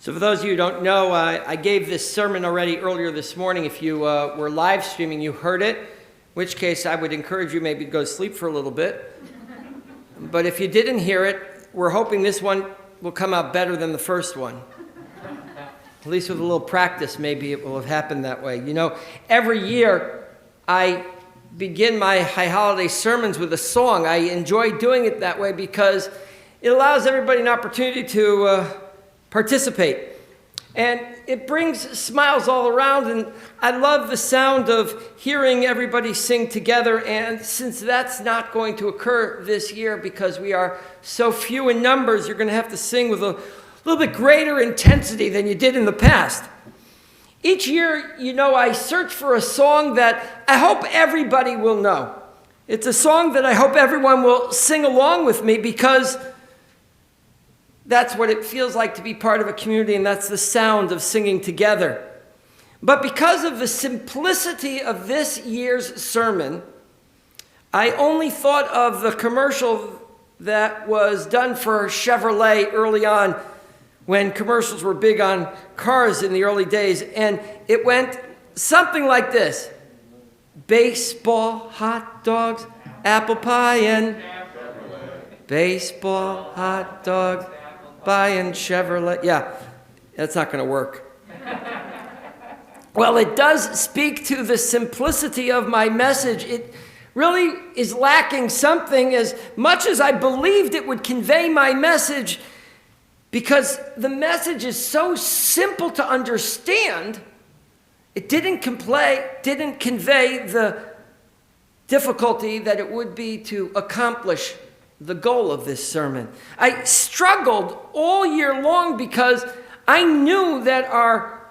So for those of you who don't know, I gave this sermon already earlier this morning. If you were live streaming, you heard it, in which case I would encourage you maybe to go to sleep for a little bit. But if you didn't hear it, we're hoping this one will come out better than the first one. At least with a little practice, maybe it will have happened that way. You know, every year I begin my high holiday sermons with a song. I enjoy doing it that way because it allows everybody an opportunity to participate. And it brings smiles all around, and I love the sound of hearing everybody sing together. And since that's not going to occur this year because we are so few in numbers, you're going to have to sing with a little bit greater intensity than you did in the past. Each year, you know, I search for a song that I hope everybody will know. It's a song that I hope everyone will sing along with me because that's what it feels like to be part of a community, and that's the sound of singing together. But because of the simplicity of this year's sermon, I only thought of the commercial that was done for Chevrolet early on when commercials were big on cars in the early days. And it went something like this: baseball, hot dogs, apple pie, and baseball, hot dogs, buying Chevrolet. Yeah, that's not going to work. Well, it does speak to the simplicity of my message. It really is lacking something as much as I believed it would convey my message, because the message is so simple to understand. It didn't convey the difficulty that it would be to accomplish the goal of this sermon. I struggled all year long because I knew that our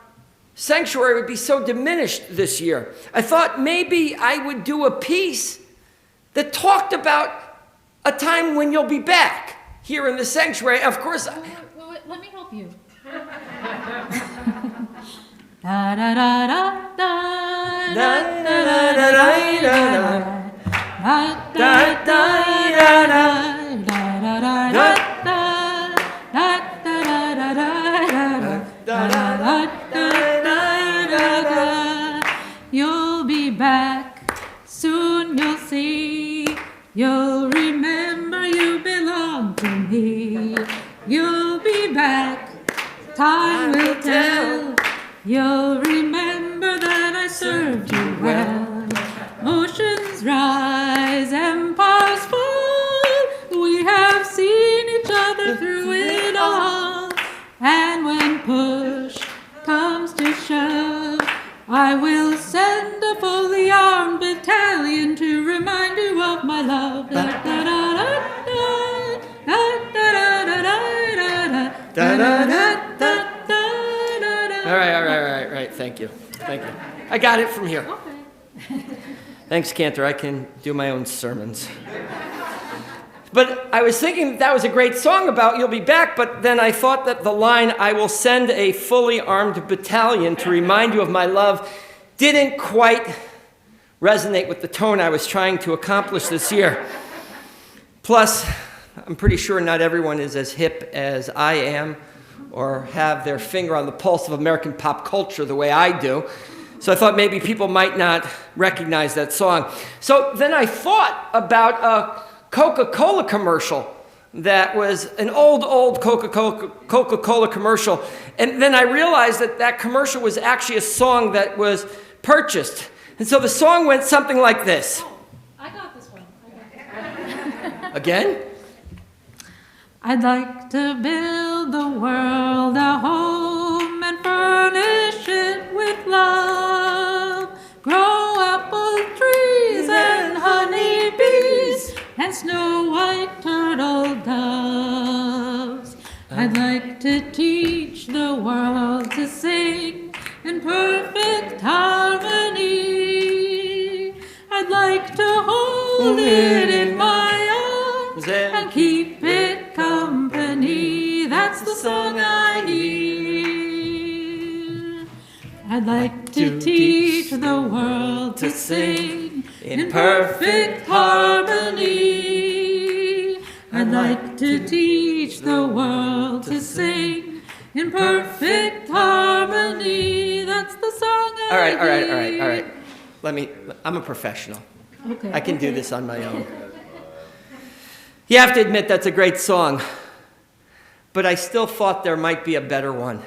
sanctuary would be so diminished this year. I thought maybe I would do a piece that talked about a time when you'll be back here in the sanctuary. Of course, let me help you. Da da da da da da da da da. You'll be back, soon you'll see. You'll remember you belong to me. You'll be back, time will tell. You'll remember that I served you well. Oceans rise, empires fall. We have seen each other through it all. And when push comes to shove, I will send a fully armed battalion to remind you of my love. All right. Thank you. I got it from here. Okay. Thanks, Cantor. I can do my own sermons. But I was thinking that was a great song about you'll be back, but then I thought that the line, I will send a fully armed battalion to remind you of my love, didn't quite resonate with the tone I was trying to accomplish this year. Plus, I'm pretty sure not everyone is as hip as I am or have their finger on the pulse of American pop culture the way I do. So I thought maybe people might not recognize that song. So then I thought about a Coca-Cola commercial that was an old Coca-Cola commercial. And then I realized that commercial was actually a song that was purchased. And so the song went something like this. Oh, I got this one. Again? I'd like to build the world a home and furnish it with love. Grow apple trees and honeybees and snow white turtle doves. I'd like to teach the world to sing in perfect harmony. I'd like to hold it in my arms and keep it company. That's the song I hear. I'd like to teach the world to sing in perfect harmony. I'd like to teach the world to sing in perfect harmony. That's the song All right. I'm a professional. Okay. I can do this on my own. You have to admit that's a great song, but I still thought there might be a better one.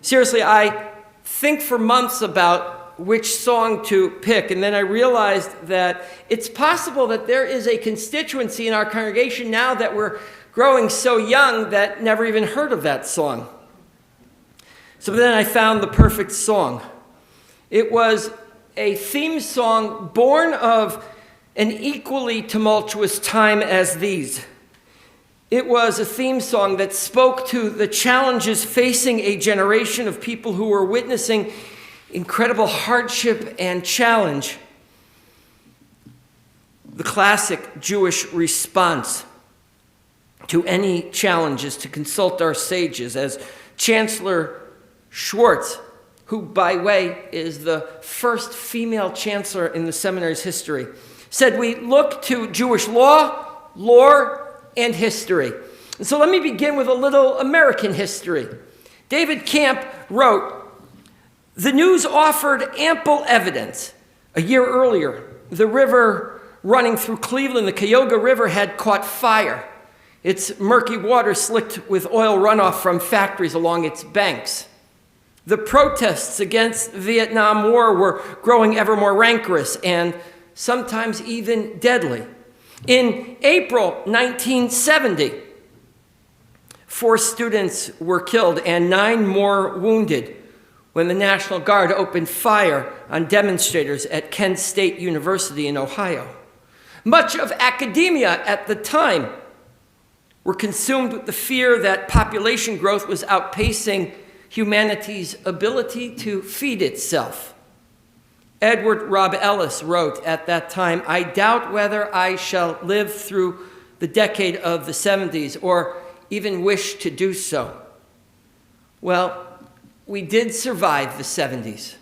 Seriously, I think for months about which song to pick, and then I realized that it's possible that there is a constituency in our congregation now that we're growing so young that never even heard of that song. So then I found the perfect song. It was a theme song born of an equally tumultuous time as these. It was a theme song that spoke to the challenges facing a generation of people who were witnessing incredible hardship and challenge. The classic Jewish response to any challenge is to consult our sages, as Chancellor Schwartz, who, by way, is the first female chancellor in the seminary's history, said we look to Jewish law, lore, and history. And so let me begin with a little American history. David Camp wrote, "The news offered ample evidence. A year earlier, the river running through Cleveland, the Cuyahoga River, had caught fire. Its murky water slicked with oil runoff from factories along its banks. The protests against the Vietnam War were growing ever more rancorous and sometimes even deadly. In April 1970, 4 students were killed and 9 more wounded when the National Guard opened fire on demonstrators at Kent State University in Ohio. Much of academia at the time were consumed with the fear that population growth was outpacing humanity's ability to feed itself. Edward Robb Ellis wrote at that time, "I doubt whether I shall live through the decade of the 70s or even wish to do so." Well, we did survive the 70s.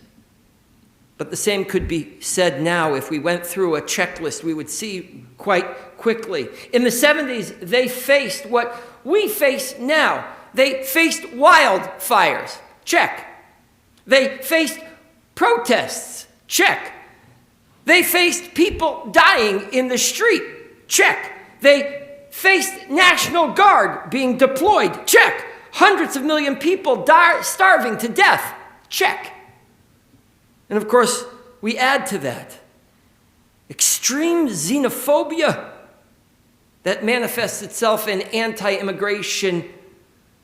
But the same could be said now. If we went through a checklist, we would see quite quickly. In the 70s, they faced what we face now. They faced wildfires. Check. They faced protests. Check. They faced people dying in the street. Check. They faced National Guard being deployed. Check. Hundreds of million people starving to death. Check. And of course, we add to that extreme xenophobia that manifests itself in anti-immigration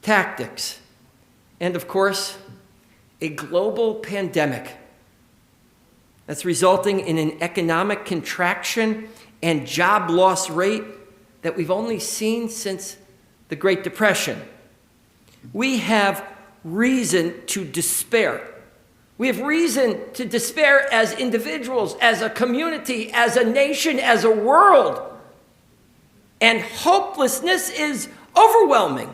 tactics. And of course, a global pandemic that's resulting in an economic contraction and job loss rate that we've only seen since the Great Depression. We have reason to despair. We have reason to despair as individuals, as a community, as a nation, as a world. And hopelessness is overwhelming.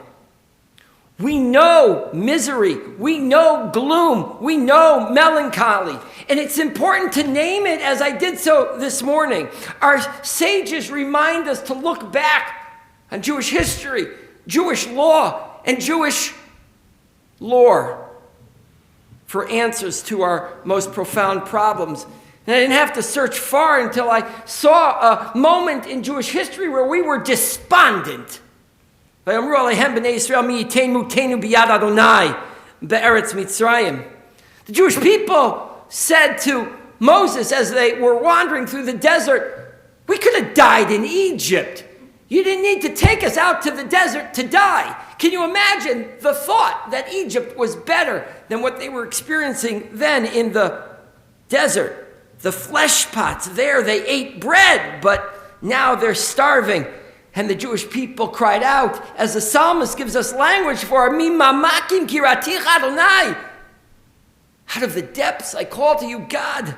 We know misery, we know gloom, we know melancholy. And it's important to name it as I did so this morning. Our sages remind us to look back on Jewish history, Jewish law, and Jewish lore for answers to our most profound problems. And I didn't have to search far until I saw a moment in Jewish history where we were despondent. The Jewish people said to Moses as they were wandering through the desert, "We could have died in Egypt. You didn't need to take us out to the desert to die." Can you imagine the thought that Egypt was better than what they were experiencing then in the desert? The flesh pots there, they ate bread, but now they're starving. And the Jewish people cried out, as the psalmist gives us language for, "Mi mamakim kiraticha Adonai." Out of the depths I call to you, God.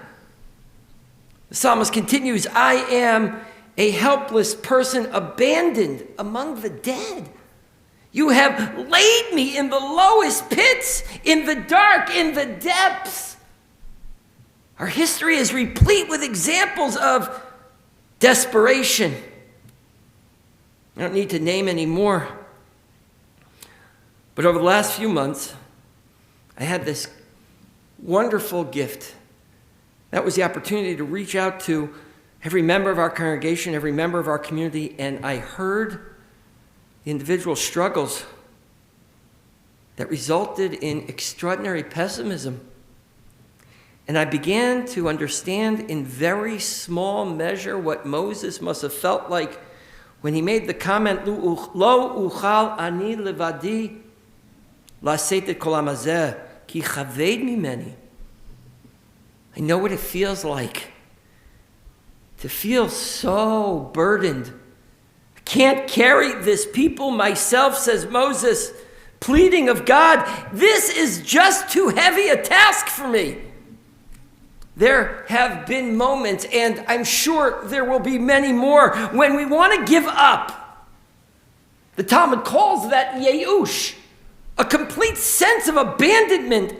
The psalmist continues, "I am a helpless person abandoned among the dead. You have laid me in the lowest pits, in the dark, in the depths." Our history is replete with examples of desperation. I don't need to name any more. But over the last few months, I had this wonderful gift. That was the opportunity to reach out to every member of our congregation, every member of our community, and I heard the individual struggles that resulted in extraordinary pessimism. And I began to understand in very small measure what Moses must have felt like when he made the comment, Lo uchal ani levadi laset et kol hamazeh ki chaved mimeni. I know what it feels like to feel so burdened. I can't carry this people myself, says Moses, pleading of God. This is just too heavy a task for me. There have been moments, and I'm sure there will be many more, when we want to give up. The Talmud calls that yeush, a complete sense of abandonment.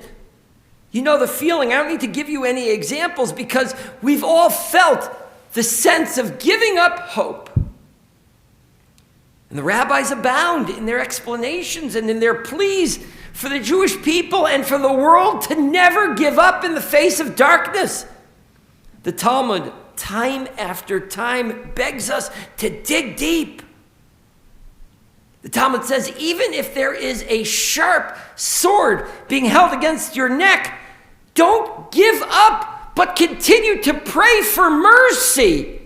You know the feeling. I don't need to give you any examples because we've all felt the sense of giving up hope. And the rabbis abound in their explanations and in their pleas for the Jewish people and for the world to never give up in the face of darkness. The Talmud, time after time, begs us to dig deep. The Talmud says, even if there is a sharp sword being held against your neck, don't give up, but continue to pray for mercy.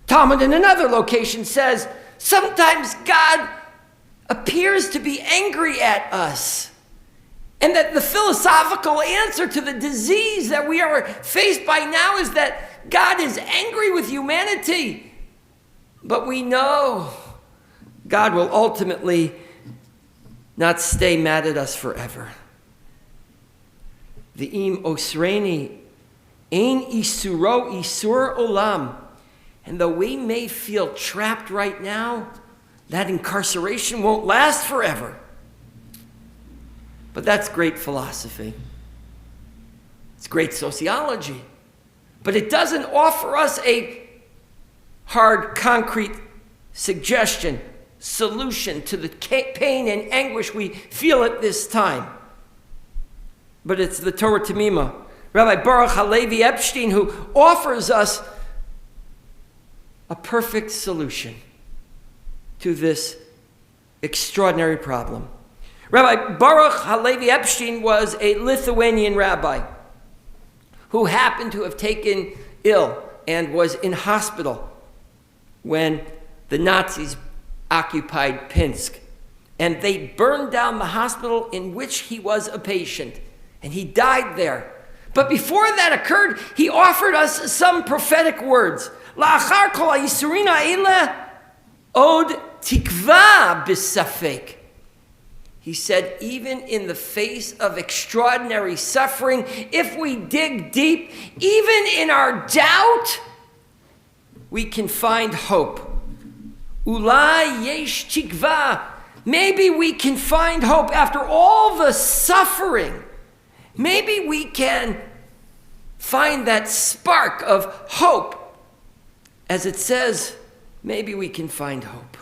Talmud in another location says, sometimes God appears to be angry at us, and that the philosophical answer to the disease that we are faced by now is that God is angry with humanity. But we know God will ultimately not stay mad at us forever. V'im osreni ein isuro isur olam. And though we may feel trapped right now, that incarceration won't last forever. But that's great philosophy. It's great sociology. But it doesn't offer us a hard, concrete suggestion, solution to the pain and anguish we feel at this time. But it's the Torah Tamima, Rabbi Baruch Halevi Epstein, who offers us a perfect solution to this extraordinary problem. Rabbi Baruch Halevi Epstein was a Lithuanian rabbi who happened to have taken ill and was in hospital when the Nazis occupied Pinsk. And they burned down the hospital in which he was a patient, and he died there. But before that occurred, he offered us some prophetic words. La'achar kol ha'yisurin ha'ele od tikva b'safek. He said, even in the face of extraordinary suffering, if we dig deep, even in our doubt, we can find hope. Ulai yesh tikva. Maybe we can find hope after all the suffering. Maybe we can find that spark of hope. As it says, maybe we can find hope.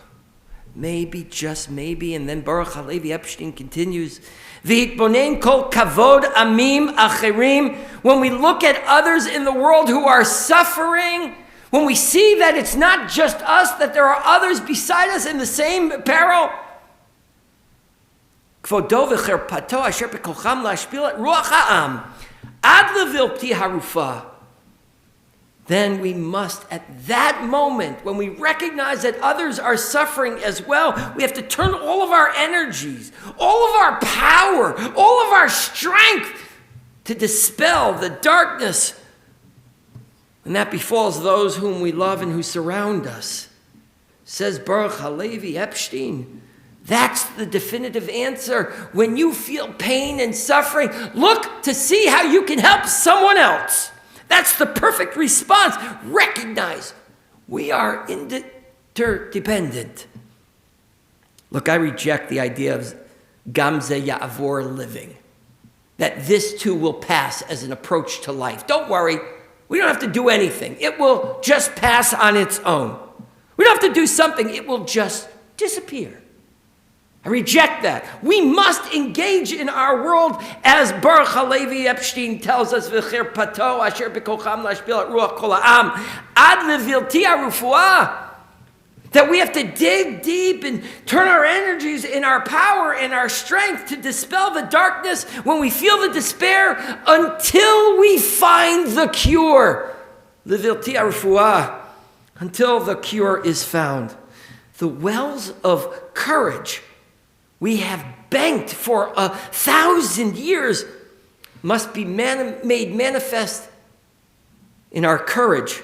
Maybe, just maybe. And then Baruch Halevi Epstein continues, V'hitbonen kol kavod amim acherim. When we look at others in the world who are suffering, when we see that it's not just us, that there are others beside us in the same peril, kvodo v'cherpato asher bekocham lashpil et ruach ha'am ad levilpti harufa. Then we must, at that moment, when we recognize that others are suffering as well, we have to turn all of our energies, all of our power, all of our strength to dispel the darkness. And that befalls those whom we love and who surround us. Says Baruch Halevi Epstein, that's the definitive answer. When you feel pain and suffering, look to see how you can help someone else. That's the perfect response. Recognize we are interdependent. Look, I reject the idea of gamze ya'avor living, that this too will pass as an approach to life. Don't worry. We don't have to do anything. It will just pass on its own. We don't have to do something. It will just disappear. I reject that. We must engage in our world, as Baruch Halevi Epstein tells us, "V'chir pato asher b'kocham lashpil at ruach kol ha'am ad levilti harufuah," that we have to dig deep and turn our energies and our power and our strength to dispel the darkness when we feel the despair until we find the cure. Levilti harufuah, until the cure is found. The wells of courage we have banked for 1,000 years must be made manifest in our courage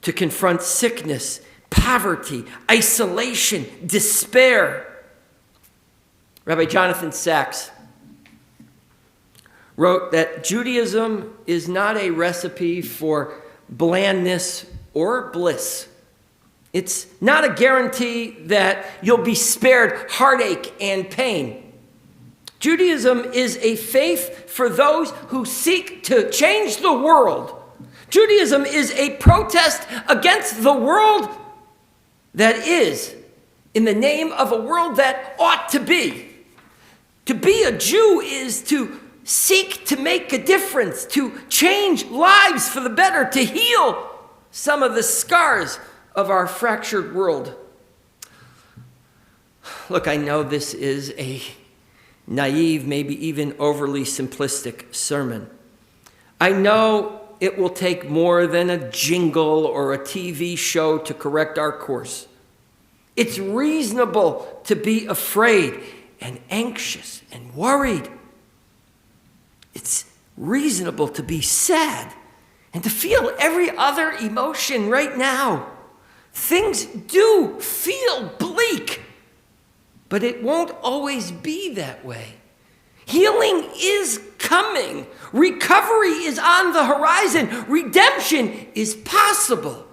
to confront sickness, poverty, isolation, despair. Rabbi Jonathan Sachs wrote that Judaism is not a recipe for blandness or bliss. It's not a guarantee that you'll be spared heartache and pain. Judaism is a faith for those who seek to change the world. Judaism is a protest against the world that is, in the name of a world that ought to be. To be a Jew is to seek to make a difference, to change lives for the better, to heal some of the scars of our fractured world. Look, I know this is a naive, maybe even overly simplistic sermon. I know it will take more than a jingle or a TV show to correct our course. It's reasonable to be afraid and anxious and worried. It's reasonable to be sad and to feel every other emotion right now. Things do feel bleak, but it won't always be that way. Healing is coming. Recovery is on the horizon. Redemption is possible.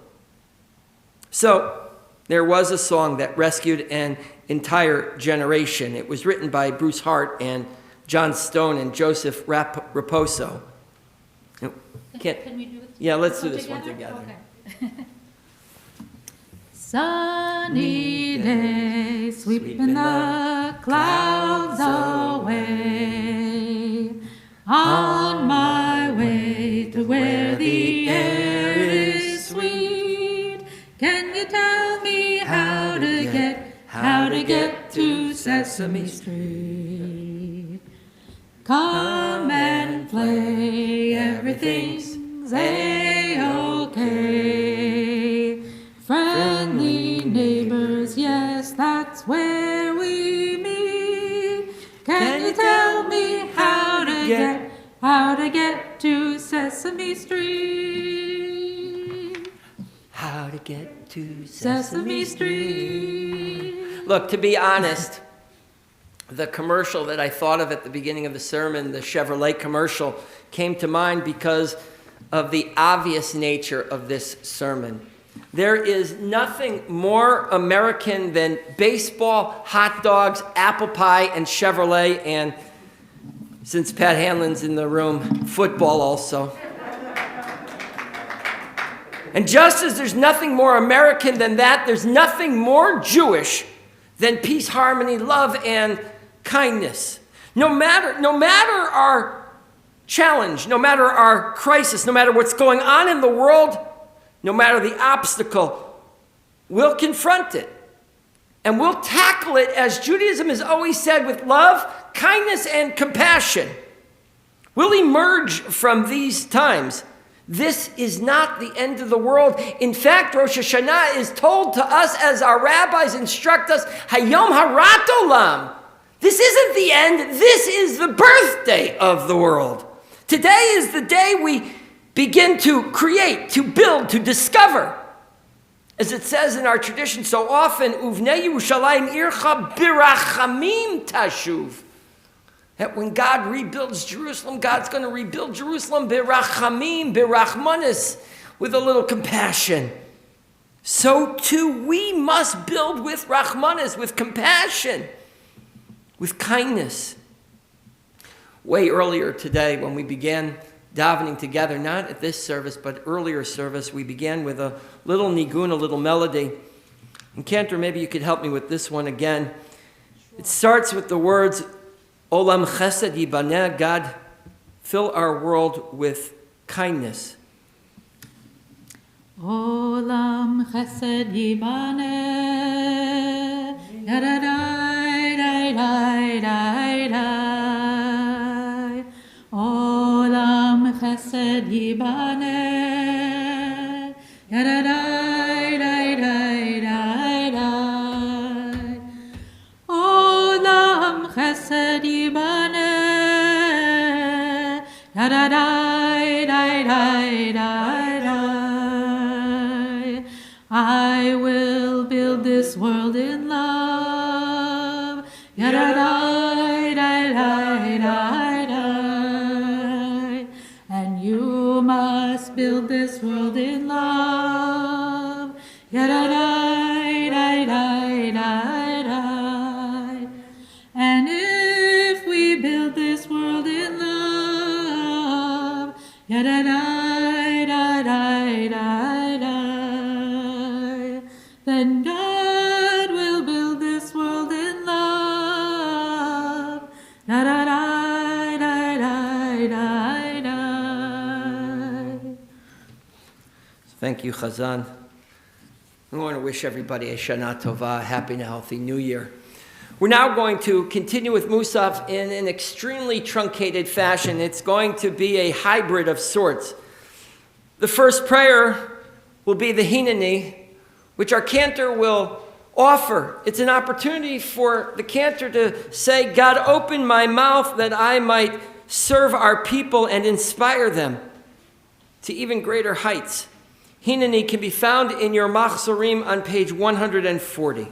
So there was a song that rescued an entire generation. It was written by Bruce Hart and John Stone and Joseph Raposo. Can we do it? Yeah, let's do this one together. Okay. Sunny day, sweeping the clouds away, on my way to where the air is sweet. Can you tell me how to get to Sesame Street? Come and play, everything's A-okay. Friendly neighbors, yes, that's where we meet. Can you tell me how to get to Sesame Street? How to get to Sesame Street. Look, to be honest, the commercial that I thought of at the beginning of the sermon, the Chevrolet commercial, came to mind because of the obvious nature of this sermon. There is nothing more American than baseball, hot dogs, apple pie, and Chevrolet, and since Pat Hanlon's in the room, football also. And just as there's nothing more American than that, there's nothing more Jewish than peace, harmony, love, and kindness. No matter our challenge, no matter our crisis, no matter what's going on in the world, no matter the obstacle, we'll confront it. And we'll tackle it, as Judaism has always said, with love, kindness, and compassion. We'll emerge from these times. This is not the end of the world. In fact, Rosh Hashanah is told to us, as our rabbis instruct us, Hayom Harat Olam. This isn't the end. This is the birthday of the world. Today is the day we begin to create, to build, to discover. As it says in our tradition so often, Uvnei Yerushalayim ircha birachamim tashuv. That when God rebuilds Jerusalem, God's going to rebuild Jerusalem birachamim, birachmanis, with a little compassion. So too we must build with rachmanis, with compassion, with kindness. Way earlier today, when we began davening together, not at this service, but earlier service, we began with a little nigun, a little melody. And Cantor, maybe you could help me with this one again. It starts with the words, Olam Chesed Yibaneh, God, fill our world with kindness. Olam Chesed Yibaneh, Yadadai, Dai, Dai, Dai, Dai. Olam Chesed Yibaneh, Yadadai, Dai, Dai, Dai, Dai. Olam Chesed Yibaneh, Yadadai, Dai, Dai, Dai, Dai. I will build this world in love. Yadadai, dai, dai, dai, dai. And you must build this world in love. Yadadai, dai, dai, dai, dai. And if we build this world in love, yadadai, dai, dai, dai, dai. Then God will build this world in love. Da da da da da da da. Thank you, Chazan. I want to wish everybody a Shana Tova, a happy and healthy New Year. We're now going to continue with Musaf in an extremely truncated fashion. It's going to be a hybrid of sorts. The first prayer will be the Hineni, which our cantor will offer. It's an opportunity for the cantor to say, God, open my mouth that I might serve our people and inspire them to even greater heights. Hineni can be found in your Machzorim on page 140.